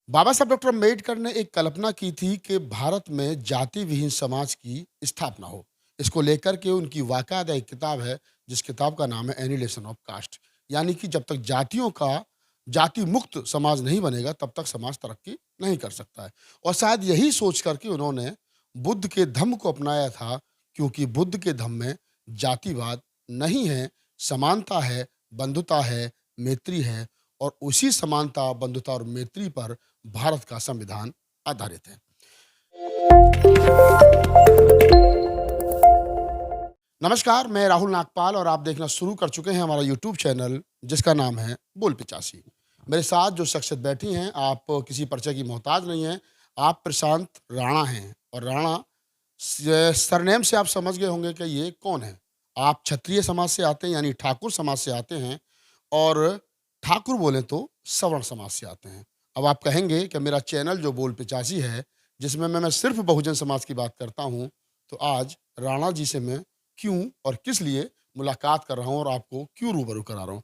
बाबा साहब डॉक्टर अम्बेडकर ने एक कल्पना की थी कि भारत में जाति विहीन समाज की स्थापना हो। इसको लेकर के उनकी वाकायदा एक किताब है, जिस किताब का नाम है एनिलेशन ऑफ कास्ट। यानी कि जब तक जातियों का जाति मुक्त समाज नहीं बनेगा, तब तक समाज तरक्की नहीं कर सकता है। और शायद यही सोच करके उन्होंने बुद्ध के धम्म को अपनाया था, क्योंकि बुद्ध के धम्म में जातिवाद नहीं है, समानता है, बंधुता है, मैत्री है। और उसी समानता, बंधुता और मैत्री पर भारत का संविधान आधारित है। नमस्कार, मैं राहुल नागपाल और आप देखना शुरू कर चुके हैं हमारा यूट्यूब चैनल, जिसका नाम है बोल पिचासी। मेरे साथ जो शख्सियत बैठी हैं, आप किसी परिचय की मोहताज नहीं हैं। आप प्रशांत राणा हैं और राणा सरनेम से आप समझ गए होंगे कि ये कौन है। आप क्षत्रिय समाज से आते हैं, यानी ठाकुर समाज से आते हैं। और ठाकुर बोले तो सवर्ण समाज से आते हैं। अब आप कहेंगे कि मेरा चैनल जो बोल पिचासी है, जिसमें मैं सिर्फ बहुजन समाज की बात करता हूँ, तो आज राणा जी से मैं क्यों और किस लिए मुलाकात कर रहा हूँ और आपको क्यों रूबरू करा रहा हूँ।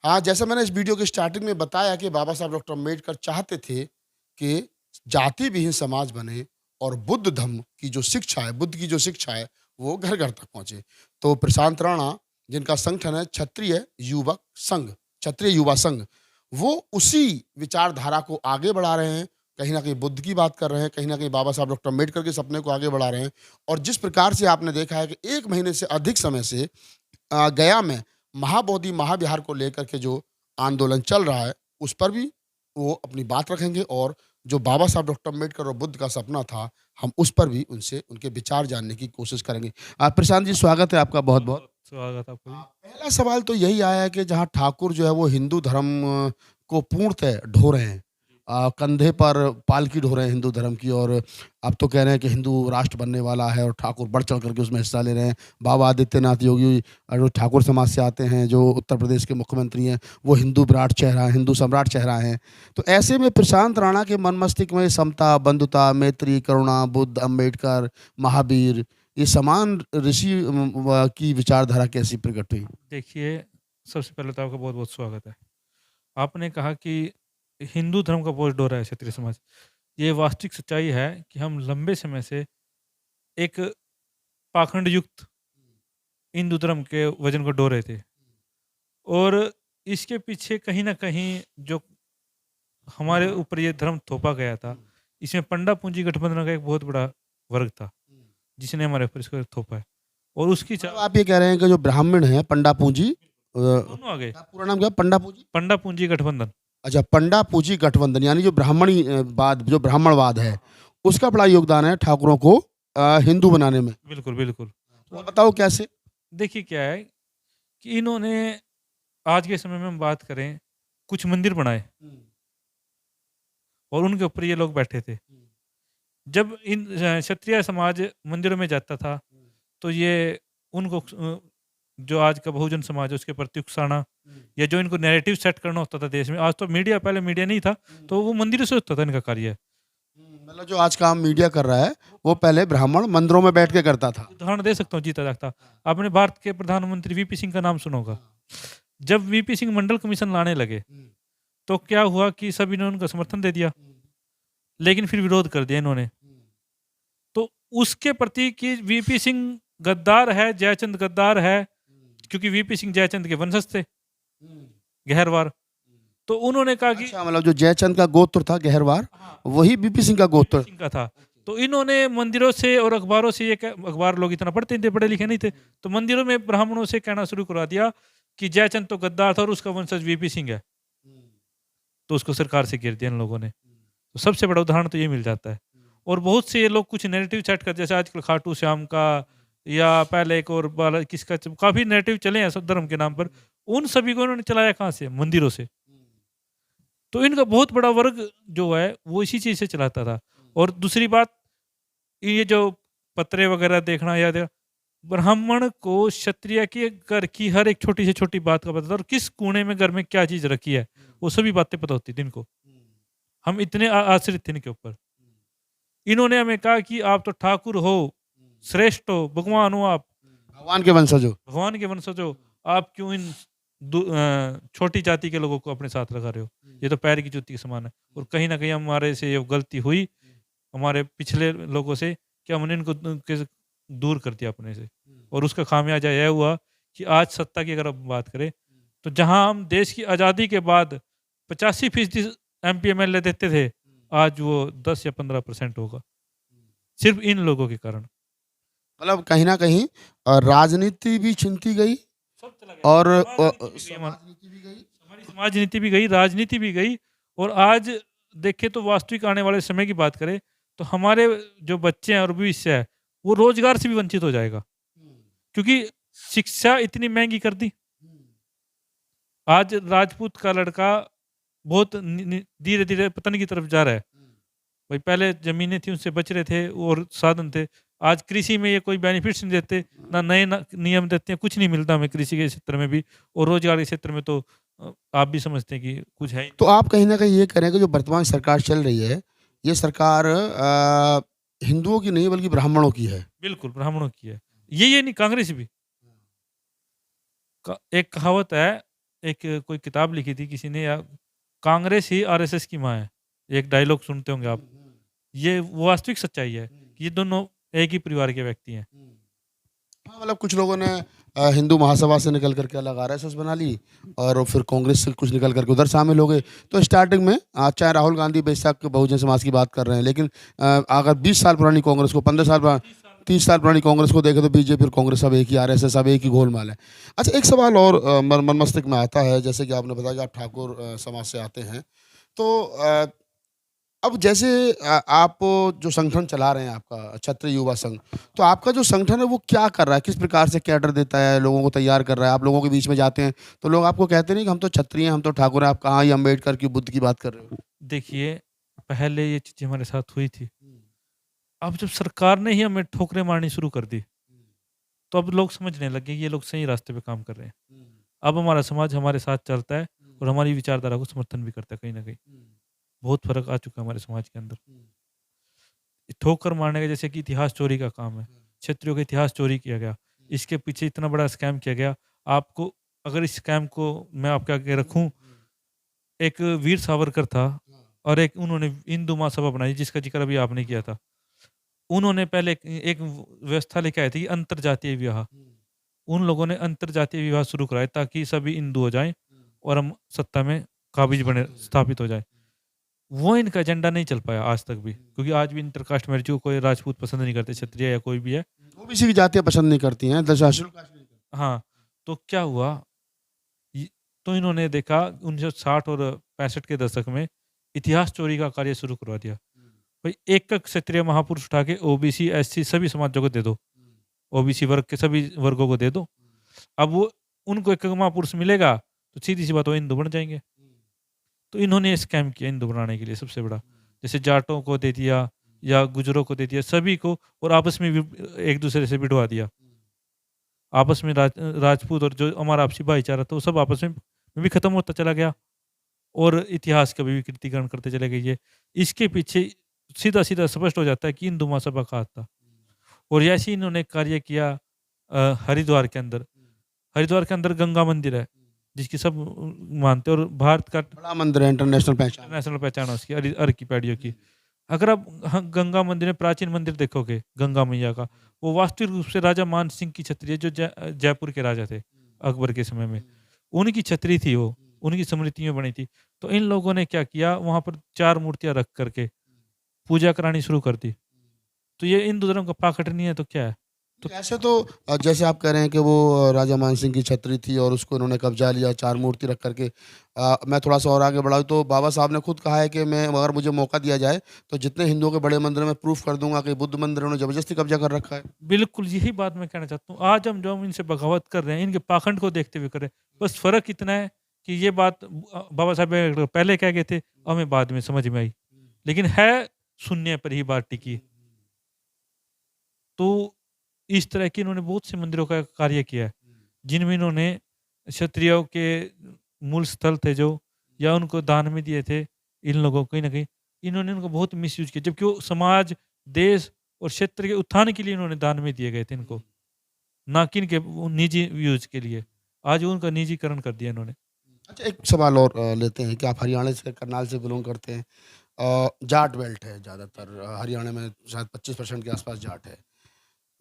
हाँ, जैसे मैंने इस वीडियो की स्टार्टिंग में बताया कि बाबा साहब डॉक्टर अम्बेडकर चाहते थे कि जाति विहीन समाज बने और बुद्ध धम्म की जो शिक्षा है, बुद्ध की जो शिक्षा है, वो घर घर तक पहुंचे। तो प्रशांत राणा, जिनका संगठन है क्षत्रिय युवक संघ, क्षत्रिय युवा संघ, वो उसी विचारधारा को आगे बढ़ा रहे हैं। कहीं ना कहीं बुद्ध की बात कर रहे हैं, कहीं ना कहीं बाबा साहब डॉक्टर अम्बेडकर के सपने को आगे बढ़ा रहे हैं। और जिस प्रकार से आपने देखा है कि 1 महीने से अधिक समय से गया में महाबोधि महाविहार को लेकर के जो आंदोलन चल रहा है, उस पर भी वो अपनी बात रखेंगे। और जो बाबा साहब डॉक्टर अम्बेडकर और बुद्ध का सपना था, हम उस पर भी उनसे उनके विचार जानने की कोशिश करेंगे। प्रशांत जी, स्वागत है आपका बहुत बहुत। स्वागत आपका भी। पहला सवाल तो यही आया है कि जहाँ ठाकुर जो है वो हिंदू धर्म को पूर्णतः ढो रहे हैं, कंधे पर पालकी ढो रहे हैं हिंदू धर्म की। और अब तो कह रहे हैं कि हिंदू राष्ट्र बनने वाला है और ठाकुर बढ़ चढ़ करके उसमें हिस्सा ले रहे हैं। बाबा आदित्यनाथ योगी जो ठाकुर समाज से आते हैं, जो उत्तर प्रदेश के मुख्यमंत्री हैं, वो हिंदू विराट चेहरा, हिंदू सम्राट चेहरा हैं। तो ऐसे में प्रशांत राणा के मन मस्तिष्क में समता, बंधुता, मैत्री, करुणा, बुद्ध, अम्बेडकर, महावीर, ये समान ऋषि की विचारधारा कैसी प्रकट हुई? देखिए, सबसे पहले तो आपका बहुत-बहुत स्वागत है। आपने कहा कि हिंदू धर्म का बोझ ढो रहा है क्षत्रिय समाज। ये वास्तविक सच्चाई है कि हम लंबे समय से एक पाखंड युक्त हिंदू धर्म के वज़न को ढो रहे थे। और इसके पीछे कहीं न कहीं जो हमारे ऊपर ये धर्म थोपा गया था, इसमें पंडा पूंजी गठबंधन का एक बहुत बड़ा वर्ग था, जिसने हमारे ऊपर इसको थोपा है। और उसकी मतलब आप ये कह रहे हैं कि जो ब्राह्मण हैं, पंडा पूंजी, दोनों आ गए। क्या पूरा नाम क्या है? पंडा पूंजी? पंडा पूंजी गठबंधन। अच्छा, पंडा पूंजी गठबंधन, यानी जो ब्राह्मणी वाद, जो ब्राह्मणवाद है, उसका बड़ा योगदान है ठाकुरों को हिंदू बनाने में। बिल्कुल, बिल्कुल। तो आप बताओ कैसे? देखिए क्या है कि इन्होंने आज के समय में हम बात करें, कुछ मंदिर बनाए और उनके ऊपर ये लोग बैठे थे। जब इन क्षत्रिय समाज मंदिरों में जाता था, तो ये उनको जो आज का बहुजन समाज है उसके प्रति उकसाना, या जो इनको नैरेटिव सेट करना होता था देश में। आज तो मीडिया, पहले मीडिया नहीं था, तो वो मंदिरों से होता था इनका कार्य। मतलब जो आज काम मीडिया कर रहा है, वो पहले ब्राह्मण मंदिरों में बैठ के करता था। उदाहरण दे सकता हूँ जीता जागता। आपने भारत के प्रधानमंत्री वीपी सिंह का नाम सुना होगा। जब वीपी सिंह मंडल कमीशन लाने लगे, तो क्या हुआ कि सभी ने उनका समर्थन दे दिया, लेकिन फिर विरोध कर दिया इन्होंने। तो उसके प्रति कि वीपी सिंह गद्दार है, जयचंद गद्दार है, क्योंकि वीपी सिंह जयचंद के वंशज थे, गहरवार। तो उन्होंने कहा कि अच्छा, मतलब जो जयचंद का गोत्र था गहरवार, हाँ, वही बीपी सिंह का गोत्र। सिंह का था। तो इन्होंने मंदिरों से और अखबारों से अखबार लोग इतना पढ़ते नहीं थे, पढ़े लिखे नहीं थे, तो मंदिरों में ब्राह्मणों से कहना शुरू करा दिया कि जयचंद तो गद्दार था और उसका वंशज वीपी सिंह है। तो उसको सरकार से घेर दिया इन लोगों ने। तो सबसे बड़ा उदाहरण तो ये मिल जाता है। और बहुत से ये लोग कुछ नैरेटिव सेट करते, जैसे आजकल खाटू श्याम का, या पहले एक और बाला किसका, काफ़ी नैरेटिव चले हैं सब धर्म के नाम पर। उन सभी को इन्होंने चलाया कहाँ से? मंदिरों से। तो इनका बहुत बड़ा वर्ग जो है वो इसी चीज़ से चलाता था। और दूसरी बात, ये जो पत्रे वगैरह देखना, या ब्राह्मण को क्षत्रिय के घर की हर एक छोटी से छोटी बात का पता था, और किस कोने में घर में क्या चीज़ रखी है, वो सभी बातें पता होती थी इनको। हम इतने आश्रित थे इनके ऊपर। इन्होंने हमें कहा कि आप तो ठाकुर हो, श्रेष्ठ हो, भगवान हो आप, भगवान के वंशज हो। भगवान के वंशज हो, आप क्यों इन छोटी जाति के लोगों को अपने साथ लगा रहे हो। ये तो पैर की जूती के समान है। और कहीं न कहीं हमारे से ये गलती हुई, हमारे पिछले लोगों से, कि हमने इनको दूर कर दिया अपने से। और उसका खामियाजा यह हुआ कि आज सत्ता की अगर हम बात करें, तो जहाँ हम देश की आज़ादी के बाद 85% एमपी एमएलए देते थे, आज वो 10 या 15% होगा। सिर्फ़ इन लोगों के कारण। मतलब कहीं न कहीं राजनीति भी छीनती गई सब चला गया। और समाज नीति भी गई, हमारी समाज नीति भी गई, राजनीति भी गई। और आज देखें तो वास्तविक आने वाले समय की बात करें, तो हमारे जो बच्चे हैं और भविष्य है, वो रोज़गार से भी वंचित हो जाएगा। क्योंकि शिक्षा इतनी महँगी कर दी। आज राजपूत का लड़का बहुत धीरे-धीरे पतन की तरफ जा रहा है। भाई पहले ज़मीनें थी, उनसे बच रहे थे और साधन थे। आज कृषि में ये कोई बेनिफिट्स नहीं देते, ना नए न नियम देते हैं, कुछ नहीं मिलता हमें कृषि के क्षेत्र में भी। और रोज़गार के क्षेत्र में तो आप भी समझते हैं कि कुछ है ही नहीं। तो आप कहीं न कहीं ये कह रहे हैं कि जो वर्तमान सरकार चल रही है, ये सरकार हिंदुओं की नहीं बल्कि ब्राह्मणों की है। बिल्कुल, ब्राह्मणों की है। ये नहीं, कांग्रेस भी। क एक कहावत है, एक कोई किताब लिखी थी किसी ने, या कांग्रेस ही आरएसएस की माँ है। एक डायलॉग सुनते होंगे आप। ये वास्तविक सच्चाई है कि ये दोनों एक ही परिवार के व्यक्ति हैं। हाँ, मतलब कुछ लोगों ने हिंदू महासभा से निकल करके अलग आरएसएस बना ली और फिर कांग्रेस से कुछ निकल करके उधर शामिल हो गए। तो स्टार्टिंग में चाहे राहुल गांधी बेशक बहुजन समाज की बात कर रहे हैं, लेकिन अगर 20 साल पुरानी कांग्रेस को, 15 साल पुरानी, 30 साल पुरानी कांग्रेस को देखें तो बीजेपी और कांग्रेस अब एक ही, आरएसएस अब एक ही गोलमाल है। अच्छा, एक सवाल और मन मस्तिष्क में आता है, जैसे कि आपने बताया कि आप ठाकुर समाज से आते हैं। तो अब जैसे आप जो संगठन चला रहे हैं आपका क्षत्रिय युवा संघ, तो आपका जो संगठन है वो क्या कर रहा है? किस प्रकार से कैडर देता है, लोगों को तैयार कर रहा है? आप लोगों के बीच में जाते हैं तो लोग आपको कहते नहीं कि हम तो क्षत्रिय हैं, हम तो ठाकुर हैं, आप कहाँ ये अम्बेडकर की, बुद्ध की बात कर रहे हो? देखिए, पहले ये चीज़ें हमारे साथ हुई थी। अब जब सरकार ने ही हमें ठोकरें मारनी शुरू कर दी, तो अब लोग समझने लगे कि ये लोग सही रास्ते पे काम कर रहे हैं। अब हमारा समाज हमारे साथ चलता है और हमारी विचारधारा को समर्थन भी करता है कहीं न कहीं। बहुत फ़र्क आ चुका है हमारे समाज के अंदर। ठोकर मारने का जैसे कि इतिहास चोरी का काम है। क्षत्रियों का इतिहास चोरी किया गया। इसके पीछे इतना बड़ा स्कैम किया गया। आपको अगर इस स्कैम को मैं आपके आगे रखूँ, एक वीर सावरकर था और एक उन्होंने हिंदू महासभा बनाई जिसका ज़िक्र अभी आपने किया था। उन्होंने पहले एक एक व्यवस्था लेके आए थे कि अंतरजातीय विवाह। उन लोगों ने अंतरजातीय विवाह शुरू कराए ताकि सभी हिंदू हो जाएँ और हम सत्ता में काबिज बने, स्थापित हो जाएँ। वो इनका एजेंडा नहीं चल पाया आज तक भी, क्योंकि आज भी इंटरकास्ट मैरिज को कोई राजपूत पसंद नहीं करते, क्षत्रिय या कोई भी है। ओबीसी की जातियाँ पसंद नहीं करती हैं, दशाशुल कास्ट नहीं करती। हाँ, तो क्या हुआ, इ तो इन्होंने देखा 1960 और 65 के दशक में इतिहास चोरी का कार्य शुरू करवा दिया। भाई एक-एक क्षत्रिय महापुरुष उठा के ओबीसी, एससी सभी समाजों को दे दो। ओबीसी वर्ग के सभी वर्गों को दे दो। अब वो उनको एक-एक महापुरुष मिलेगा, तो सीधी-सी बात, वो हिंदू बन जाएँगे। तो इन्होंने स्कैम किया हिंदू बनाने के लिए सबसे बड़ा। जैसे जाटों को दे दिया या गुजरों को दे दिया, सभी को, और आपस में भी एक दूसरे से भिड़वा दिया। आपस में राजपूत और जो हमारा आपसी भाईचारा था वो सब आपस में भी खत्म होता चला गया और इतिहास का भी विकृतीकरण करते चले गए ये। इसके पीछे सीधा-सीधा स्पष्ट हो जाता है कि हिंदू महासभा का हाथ था। और ऐसे ही इन्होंने कार्य किया हरिद्वार के अंदर। हरिद्वार के अंदर गंगा मंदिर है, जिसकी सब मानते हैं और भारत का बड़ा मंदिर है, इंटरनेशनल पहचान। नेशनल पहचान है उसकी, अर्की की पैड़ियों की। अगर आप गंगा मंदिर में प्राचीन मंदिर देखोगे गंगा मैया का, वो वास्तविक रूप से राजा मान सिंह की छतरी है, जो जयपुर के राजा थे अकबर के समय में। उनकी छतरी थी वो, उनकी स्मृति में बनी थी। तो इन लोगों ने क्या किया, वहाँ पर 4 मूर्तियाँ रख करके पूजा करानी शुरू कर दी। तो ये हिंदू धर्म का पाखंड नहीं है तो क्या है? तो ऐसे तो जैसे आप कह रहे हैं कि वो राजा मान सिंह की छतरी थी और उसको इन्होंने कब्जा लिया 4 मूर्ति रख करके। मैं थोड़ा-सा और आगे बढ़ाऊँ तो बाबा साहब ने खुद कहा है कि मैं, अगर मुझे मौका दिया जाए, तो जितने हिंदुओं के बड़े मंदिर में प्रूफ़ कर दूँगा कि बुद्ध मंदिर उन्होंने ज़बरदस्ती कब्जा कर रखा है। बिल्कुल यही बात मैं कहना चाहता हूँ। आज हम जो हम इनसे बगावत कर रहे हैं, इनके पाखंड को देखते हुए कर रहे हैं। बस फ़र्क इतना है कि ये बात बाबा साहब पहले कह गए थे, हमें बाद में समझ में आई। लेकिन है शून्य पर ही बात टिकी। तो इस तरह की इन्होंने बहुत से मंदिरों का कार्य किया है, जिनमें इन्होंने क्षत्रियों के मूल स्थल थे जो, या उनको दान में दिए थे, इन लोगों को कहीं न कहीं इन्होंने उनको बहुत मिसयूज़ किया। जबकि वो समाज, देश और क्षेत्र के उत्थान के लिए इन्होंने दान में दिए गए थे इनको, ना कि इनके वो निजी यूज़ के लिए। आज उनका निजीकरण कर दिया इन्होंने। अच्छा, एक सवाल और लेते हैं कि आप हरियाणा से, करनाल से बिलॉन्ग करते हैं। जाट बेल्ट है ज़्यादातर, हरियाणा में शायद 25% के आसपास जाट है।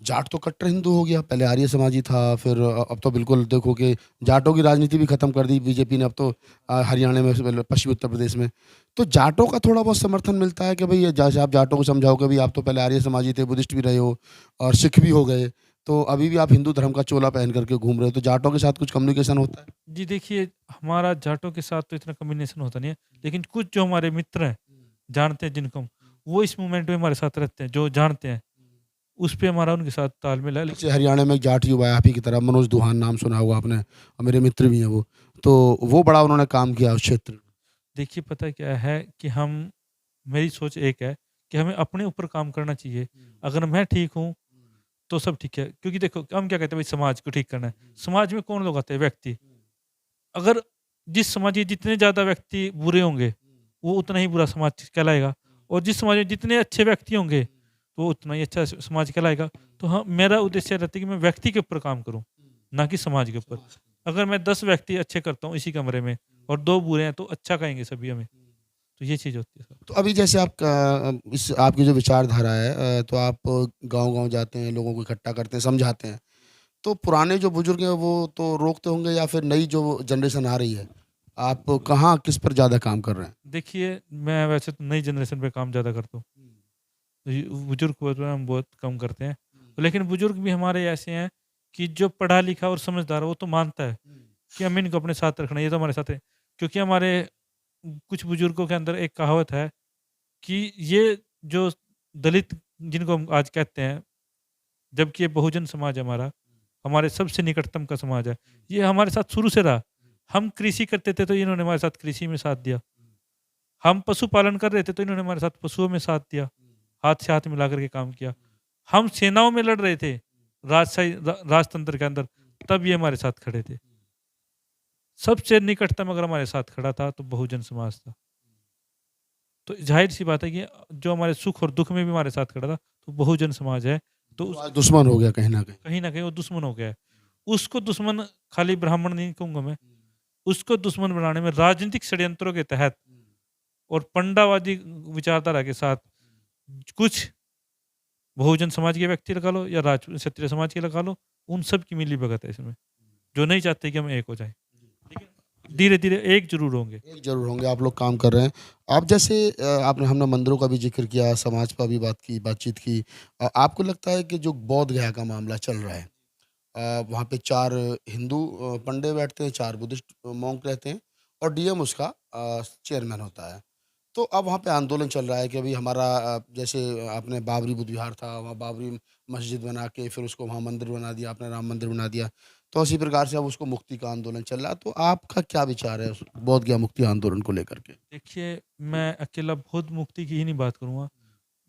जाट तो कट्टर हिंदू हो गया, पहले आर्य समाजी था, फिर अब तो बिल्कुल देखो कि जाटों की राजनीति भी खत्म कर दी बीजेपी ने अब तो, हरियाणा में पश्चिमी उत्तर प्रदेश में। तो जाटों का थोड़ा बहुत समर्थन मिलता है कि भई ये जैसे आप जाटों को समझाओ कि भई आप तो पहले आर्य समाजी थे, बुद्धिस्ट भी रहे हो और सिख भी हो गए, तो अभी भी आप हिंदू धर्म का चोला पहन करके घूम रहे हो, तो जाटों के साथ कुछ कम्युनिकेशन होता है? जी देखिए, हमारा जाटों के साथ तो इतना कॉम्बिनेशन होता नहीं है, लेकिन कुछ जो हमारे मित्र हैं, जानते हैं जिनको हम, वो इस मूवमेंट में हमारे साथ रहते हैं, जो जानते हैं, उस पे हमारा उनके साथ तालमेल है। जैसे हरियाणा में एक जाट युवा है आप ही की तरह, मनोज दुहान नाम सुना होगा आपने, और मेरे मित्र भी हैं वो, तो वो बड़ा उन्होंने काम किया उस क्षेत्र में। देखिए पता क्या है कि हम मेरी सोच एक है कि हमें अपने ऊपर काम करना चाहिए। अगर मैं ठीक हूँ, तो सब ठीक है। क्योंकि देखो हम क्या कहते हैं भाई समाज को ठीक करना है। समाज में कौन लोग आते हैं? व्यक्ति। अगर जिस समाज के जितने ज़्यादा व्यक्ति बुरे होंगे, वो उतना ही बुरा समाज कहलाएगा और जिस समाज में जितने अच्छे व्यक्ति होंगे, तो वो उतना ही अच्छा समाज कहलाएगा। तो हाँ, मेरा उद्देश्य रहता है कि मैं व्यक्ति के ऊपर काम करूँ, ना कि समाज के ऊपर। अगर मैं 10 व्यक्ति अच्छे करता हूँ इसी कमरे में और 2 बुरे हैं, तो अच्छा कहेंगे सभी हमें। तो ये चीज़ होती है सर। तो अभी जैसे आप इस आपकी जो विचारधारा है, तो आप गाँव-गाँव जाते हैं, लोगों को इकट्ठा करते हैं, समझाते हैं। तो पुराने जो बुजुर्ग हैं वो तो रोकते होंगे, या फिर नई जो जनरेशन आ रही है, आप कहाँ किस पर ज़्यादा काम कर रहे हैं? देखिए, मैं वैसे तो नई जनरेशन पे काम ज़्यादा करता हूँ। ये बुजुर्ग को तो हम बहुत कम करते हैं। लेकिन बुजुर्ग भी हमारे ऐसे हैं कि जो पढ़ा लिखा और समझदार है, वो तो मानता है कि हमें इनको अपने साथ रखना है, ये तो हमारे साथ है। क्योंकि हमारे कुछ बुजुर्गों के अंदर एक कहावत है कि ये जो दलित जिनको हम आज कहते हैं, जबकि ये बहुजन समाज है हमारा, हमारे सबसे निकटतम का समाज है। ये हमारे साथ शुरू से रहा। हम कृषि करते थे, तो इन्होंने हमारे साथ कृषि में साथ दिया। हम पशुपालन कर रहे थे, तो इन्होंने हमारे साथ पशुओं में साथ दिया। हाथ से हाथ मिला कर के काम किया। हम सेनाओं में लड़ रहे थे, राजतंत्र के अंदर, तब ये हमारे साथ खड़े थे। सबसे निकटतम अगर हमारे साथ खड़ा था, तो बहुजन समाज था। तो ज़ाहिर-सी बात है कि जो हमारे सुख और दुःख में भी हमारे साथ खड़ा था, तो बहुजन समाज है। तो तो उस आज दुश्मन हो गया कहीं न कहीं। कहीं न कहीं वो दुश्मन हो गया है। उसको दुश्मन खाली ब्राह्मण नहीं कहूँगा मैं, उसको दुश्मन बनाने में राजनीतिक षड्यंत्रों के तहत और पंडावादी विचारधारा के साथ कुछ बहुजन समाज के व्यक्ति लगा लो या क्षत्रिय समाज के लगा लो, उन सब की मिली-भगत है इसमें, जो नहीं चाहते कि हम एक हो जाएँ। लेकिन धीरे-धीरे एक ज़रूर होंगे। एक ज़रूर होंगे, आप लोग काम कर रहे हैं। आप जैसे आपने हमने मंदिरों का भी ज़िक्र किया, समाज का भी बातचीत की। आपको लगता है कि जो बोध गया का मामला चल रहा है, वहाँ पे 4 हिंदू पंडे बैठते हैं, 4 बुद्धिस्ट मॉन्क रहते हैं और डीएम उसका चेयरमैन होता है। तो अब वहाँ पे आंदोलन चल रहा है कि अभी हमारा, जैसे आपने बाबरी बुद्ध विहार था, वहाँ बाबरी मस्जिद बना के फिर उसको वहाँ मंदिर बना दिया, आपने राम मंदिर बना दिया। तो उसी प्रकार से अब उसको मुक्ति का आंदोलन चल रहा है। तो आपका क्या विचार है उस बोध गया मुक्ति आंदोलन को लेकर के? देखिए, मैं अकेला बौद्ध मुक्ति की ही नहीं बात करूँगा,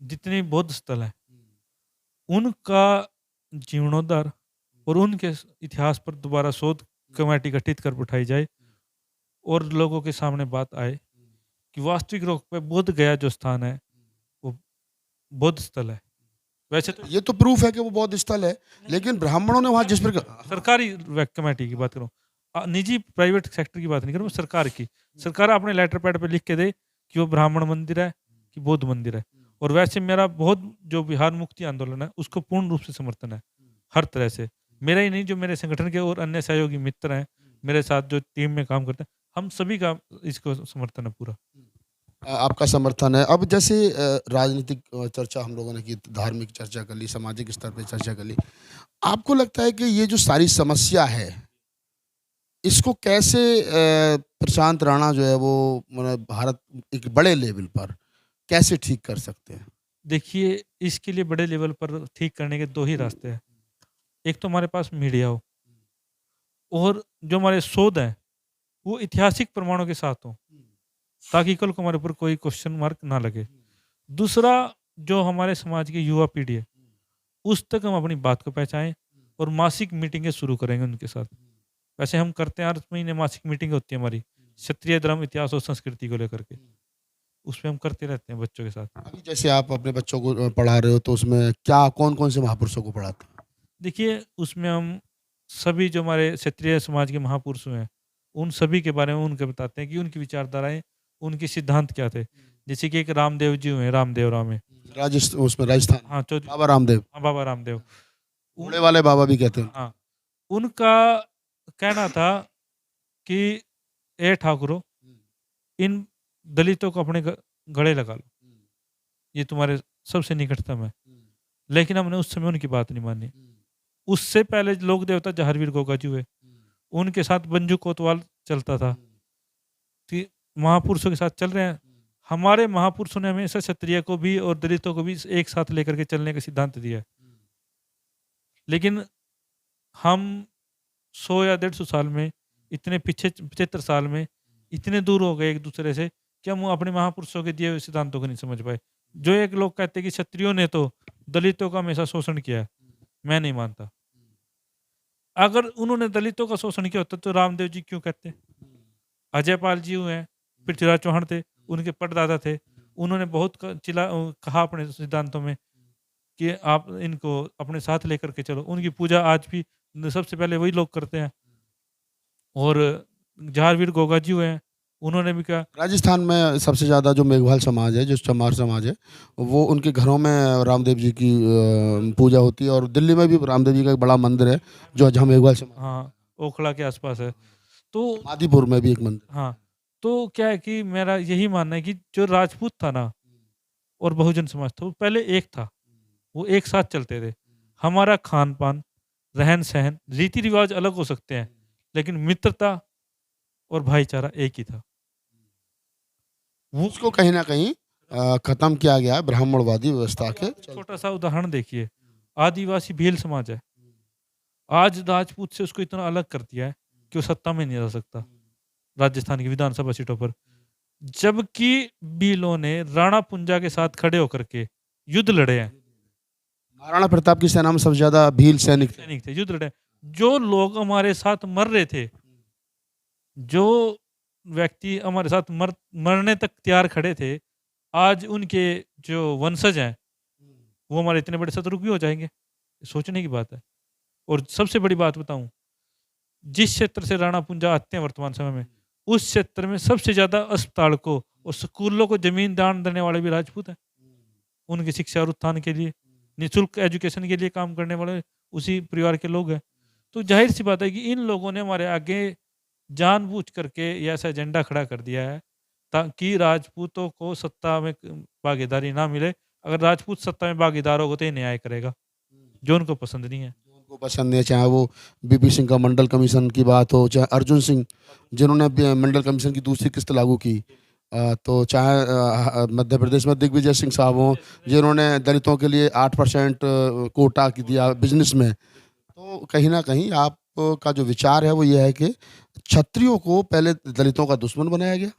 जितने बौद्ध स्थल हैं, उनका जीर्णोद्धार और उनके इतिहास पर दोबारा शोध कमेटी गठित कर बिठाई जाए और लोगों के सामने बात आए कि वास्तविक रूप में बोध गया जो स्थान है, वो बौद्ध स्थल है। वैसे तो ये तो प्रूफ है कि वो बौद्ध स्थल है, लेकिन ब्राह्मणों ने वहाँ जिस प्रकार, सरकारी कमेटी की बात करूँ, निजी प्राइवेट सेक्टर की बात नहीं करूँ, मैं सरकार की। सरकार अपने लेटर पैड पे लिख के दे कि वो ब्राह्मण मंदिर है कि बौद्ध मंदिर है। और वैसे मेरा बहुत जो बिहार मुक्ति आंदोलन है, उसको पूर्ण रूप से समर्थन है, हर तरह से। मेरा ही नहीं, जो मेरे संगठन के और अन्य सहयोगी मित्र हैं, मेरे साथ जो टीम में काम करते हैं, हम सभी का इसको समर्थन है पूरा। आपका समर्थन है। अब जैसे राजनीतिक चर्चा हम लोगों ने की, धार्मिक चर्चा कर ली, सामाजिक स्तर पे चर्चा कर ली। आपको लगता है कि ये जो सारी समस्या है, इसको कैसे प्रशांत राणा जो है वो, मतलब भारत एक बड़े लेवल पर कैसे ठीक कर सकते हैं? देखिए, इसके लिए बड़े लेवल पर ठीक करने के 2 ही रास्ते हैं। एक तो हमारे पास मीडिया हो और जो हमारे शोध हैं, वो ऐतिहासिक प्रमाणों के साथ हों, ताकि कल को हमारे ऊपर कोई क्वेश्चन मार्क ना लगे। दूसरा, जो हमारे समाज की युवा पीढ़ी है, उस तक हम अपनी बात को पहुँचाएँ और मासिक मीटिंगें शुरू करेंगे उनके साथ। वैसे हम करते हैं, हर महीने मासिक मीटिंग होती है हमारी, क्षत्रिय धर्म, इतिहास और संस्कृति को लेकर के। उसमें हम करते रहते हैं बच्चों के साथ। अभी जैसे आप अपने बच्चों को पढ़ा रहे हो, तो उसमें क्या कौन-कौन से महापुरुषों को पढ़ाते हैं? देखिए, उसमें हम सभी जो हमारे क्षत्रिय समाज के महापुरुष हैं, उन सभी के बारे में उनके बताते हैं कि उनकी विचारधाराएँ, उनके सिद्धांत क्या थे। जैसे कि एक रामदेव जी हुए, रामदेव राव हैं। उसमें राजस्थान हाँ, बाबा रामदेव, हाँ, बाबा रामदेव। घोड़े उन वाले बाबा भी कहते हैं। हाँ, उनका कहना था कि ए ठाकुरों, इन दलितों को अपने गले लगा लो, ये तुम्हारे सबसे निकटतम है। लेकिन हमने उस समय उनकी बात नहीं मानी। उससे पहले लोक देवता जहारवीर गोगा जी हुए, उनके साथ मंजू कोतवाल चलता था कि महापुरुषों के साथ चल रहे हैं। हमारे महापुरुषों ने हमेशा क्षत्रिय को भी और दलितों को भी एक साथ लेकर के चलने का सिद्धांत दिया है। लेकिन हम 100 या 150 साल में, इतने पीछे 75 साल में इतने दूर हो गए एक दूसरे से कि हम अपने महापुरुषों के दिए हुए सिद्धांतों को नहीं समझ पाए। जो एक लोग कहते हैं कि क्षत्रियों ने तो दलितों का हमेशा शोषण किया है, मैं नहीं मानता। अगर उन्होंने दलितों का शोषण किया होता तो रामदेव जी क्यों कहते? अजयपाल जी हुए हैं, पृथ्वीराज चौहान थे, उनके परदादा थे। उन्होंने बहुत कहा अपने सिद्धांतों में कि आप इनको अपने साथ लेकर के चलो। उनकी पूजा आज भी सबसे पहले वही लोग करते हैं। और जहारवीर गोगा जी हुए हैं, उन्होंने भी कहा। राजस्थान में सबसे ज़्यादा जो मेघवाल समाज है, जो चमार समाज है, वो उनके घरों में रामदेव जी की पूजा होती है। और दिल्ली में भी रामदेव जी का एक बड़ा मंदिर है जो जहाँ मेघवाल समाज, हाँ, ओखला के आसपास है। तो मादीपुर में भी एक मंदिर। हाँ, तो क्या है कि मेरा यही मानना है कि जो राजपूत था ना और बहुजन समाज था, वो पहले एक था। वो एक साथ चलते थे। हमारा खान-पान, रहन-सहन, रीति-रिवाज अलग हो सकते हैं, लेकिन मित्रता और भाईचारा एक ही था। वो उसको कहीं न कहीं खत्म किया गया है ब्राह्मणवादी व्यवस्था के छोटा-सा उदाहरण देखिए, आदिवासी भील समाज है। आज राजपूत से उसको इतना अलग कर दिया है कि वो सत्ता में नहीं रह सकता, राजस्थान की विधानसभा सीटों पर। जबकि भीलों ने राणा पुंजा के साथ खड़े होकर के युद्ध लड़े हैं। महाराणा प्रताप की सेना में सबसे ज़्यादा भील सैनिक थे। सैनिक थे, युद्ध लड़े। जो लोग हमारे साथ मर रहे थे, जो व्यक्ति हमारे साथ मरने तक तैयार खड़े थे, आज उनके जो वंशज हैं, वो हमारे इतने बड़े शत्रु भी हो जाएँगे। सोचने की बात है। और सबसे बड़ी बात बताऊँ, जिस क्षेत्र से राणा पुंजा आते हैं वर्तमान समय में, उस क्षेत्र में सबसे ज़्यादा अस्पताल को और स्कूलों को ज़मीन दान देने वाले भी राजपूत हैं। उनकी शिक्षा और उत्थान के लिए, निःशुल्क एजुकेशन के लिए काम करने वाले उसी परिवार के लोग हैं। तो ज़ाहिर-सी बात है कि इन लोगों ने हमारे आगे जानबूझ करके ये ऐसा एजेंडा खड़ा कर दिया है ताकि राजपूतों को सत्ता में भागीदारी ना मिले। अगर राजपूत सत्ता में भागीदार होगा तो ये न्याय करेगा, जो उनको पसंद नहीं है। उनको पसंद नहीं है, चाहे वो बीपी सिंह का मंडल कमीशन की बात हो, चाहे अर्जुन सिंह जिन्होंने मंडल कमीशन की दूसरी किस्त लागू की, तो चाहे मध्य प्रदेश में दिग्विजय सिंह साहब हों जिन्होंने दलितों के लिए 8% कोटा की दिया बिजनेस में। तो कहीं ना कहीं आप का जो विचार है वो ये है कि क्षत्रियों को पहले दलितों का दुश्मन बनाया गया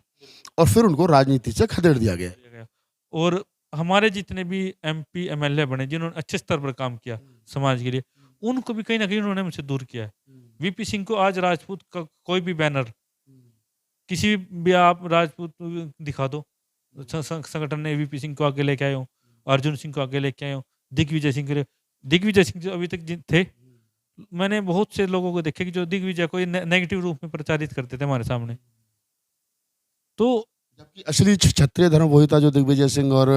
और फिर उनको राजनीति से खदेड़ दिया गया। किया गया। और हमारे जितने भी एमपी एमएलए बने जिन्होंने अच्छे स्तर पर काम किया समाज के लिए, उनको भी कहीं ना कहीं उन्होंने मुझसे दूर किया है। वीपी सिंह को आज राजपूत का कोई भी बैनर, किसी भी आप राजपूत दिखा दो, संगठन ने वीपी सिंह को आगे लेके आए हो, अर्जुन सिंह को आगे लेके आए हो, दिग्विजय सिंह के, दिग्विजय सिंह जो अभी तक थे, मैंने बहुत से लोगों को देखे कि जो दिग्विजय को नेगेटिव रूप में प्रचारित करते थे हमारे सामने। तो जबकि असली क्षत्रिय धर्म वही था जो दिग्विजय सिंह और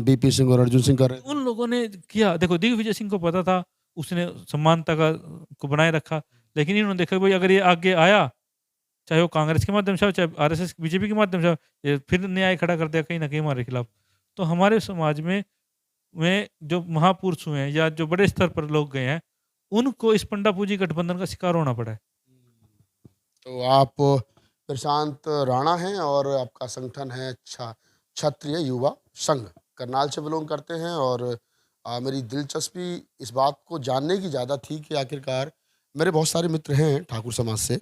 बीपी सिंह और अर्जुन सिंह कर रहे थे। उन लोगों ने किया, देखो दिग्विजय सिंह को पता था, उसने समानता का को बनाए रखा। लेकिन इन्होंने देखा भाई अगर ये आगे आया, चाहे वो कांग्रेस के माध्यम से हो, चाहे आरएसएस बीजेपी के माध्यम से हो, ये फिर न्याय खड़ा कर दिया कहीं ना कहीं हमारे खिलाफ। तो हमारे समाज में जो महापुरुष हुए हैं या जो बड़े स्तर पर लोग गए हैं, उनको इस पंडा पूंजी गठबंधन का शिकार होना पड़ा है। तो आप प्रशांत राणा हैं और आपका संगठन है क्षत्रिय युवा संघ, करनाल से बिलोंग करते हैं। और मेरी दिलचस्पी इस बात को जानने की ज़्यादा थी कि आखिरकार मेरे बहुत सारे मित्र हैं ठाकुर समाज से,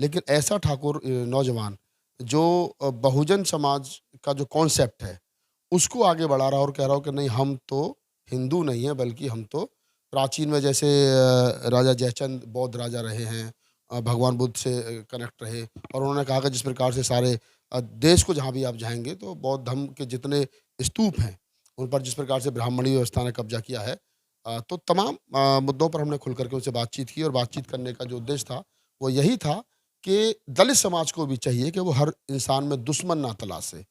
लेकिन ऐसा ठाकुर नौजवान जो बहुजन समाज का जो कॉन्सेप्ट है उसको आगे बढ़ा रहा और कह रहा हो कि नहीं, हम तो हिंदू नहीं हैं बल्कि हम तो प्राचीन में जैसे राजा जयचंद बौद्ध राजा रहे हैं, भगवान बुद्ध से कनेक्ट रहे। और उन्होंने कहा कि जिस प्रकार से सारे देश को जहाँ भी आप जाएंगे तो बौद्ध धर्म के जितने स्तूप हैं उन पर जिस प्रकार से ब्राह्मणी व्यवस्था ने कब्जा किया है, तो तमाम मुद्दों पर हमने खुल कर के उनसे बातचीत की और बातचीत करने का जो उद्देश्य था, वो यही था कि दलित समाज को भी चाहिए कि वो हर इंसान में दुश्मन ना तलाशे,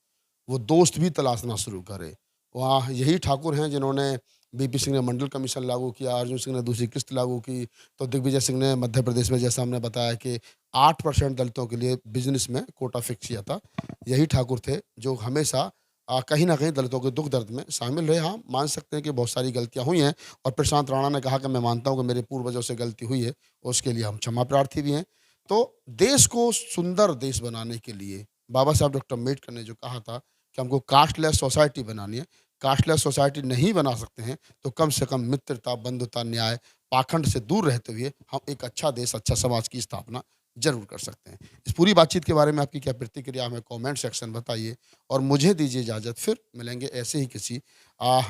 वो दोस्त भी तलाशना शुरू करे। वहाँ यही ठाकुर हैं जिन्होंने बीपी सिंह ने मंडल कमीशन लागू किया, अर्जुन सिंह ने दूसरी किस्त लागू की, तो दिग्विजय सिंह ने मध्य प्रदेश में जैसा हमने बताया कि 8% दलितों के लिए बिज़नेस में कोटा फिक्स किया था। यही ठाकुर थे जो हमेशा कहीं न कहीं दलितों के दुःख दर्द में शामिल रहे। हाँ, मान सकते हैं कि बहुत सारी गलतियाँ हुई हैं और प्रशांत राणा ने कहा कि मैं मानता हूँ कि मेरे पूर्वजों से गलती हुई है, उसके लिए हम क्षमा प्रार्थी भी हैं। तो देश को सुंदर देश बनाने के लिए बाबा साहब डॉक्टर अम्बेडकर ने जो कहा था कि हमको कास्टलेस सोसाइटी बनानी है, कास्टलेस सोसाइटी नहीं बना सकते हैं, तो कम से कम मित्रता, बंधुता, न्याय, पाखंड से दूर रहते हुए हम एक अच्छा देश, अच्छा समाज की स्थापना ज़रूर कर सकते हैं। इस पूरी बातचीत के बारे में आपकी क्या प्रतिक्रिया हमें कमेंट सेक्शन में बताइए और मुझे दीजिए इजाज़त, फिर मिलेंगे ऐसे ही किसी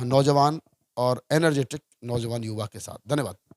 नौजवान और एनर्जेटिक नौजवान युवा के साथ। धन्यवाद।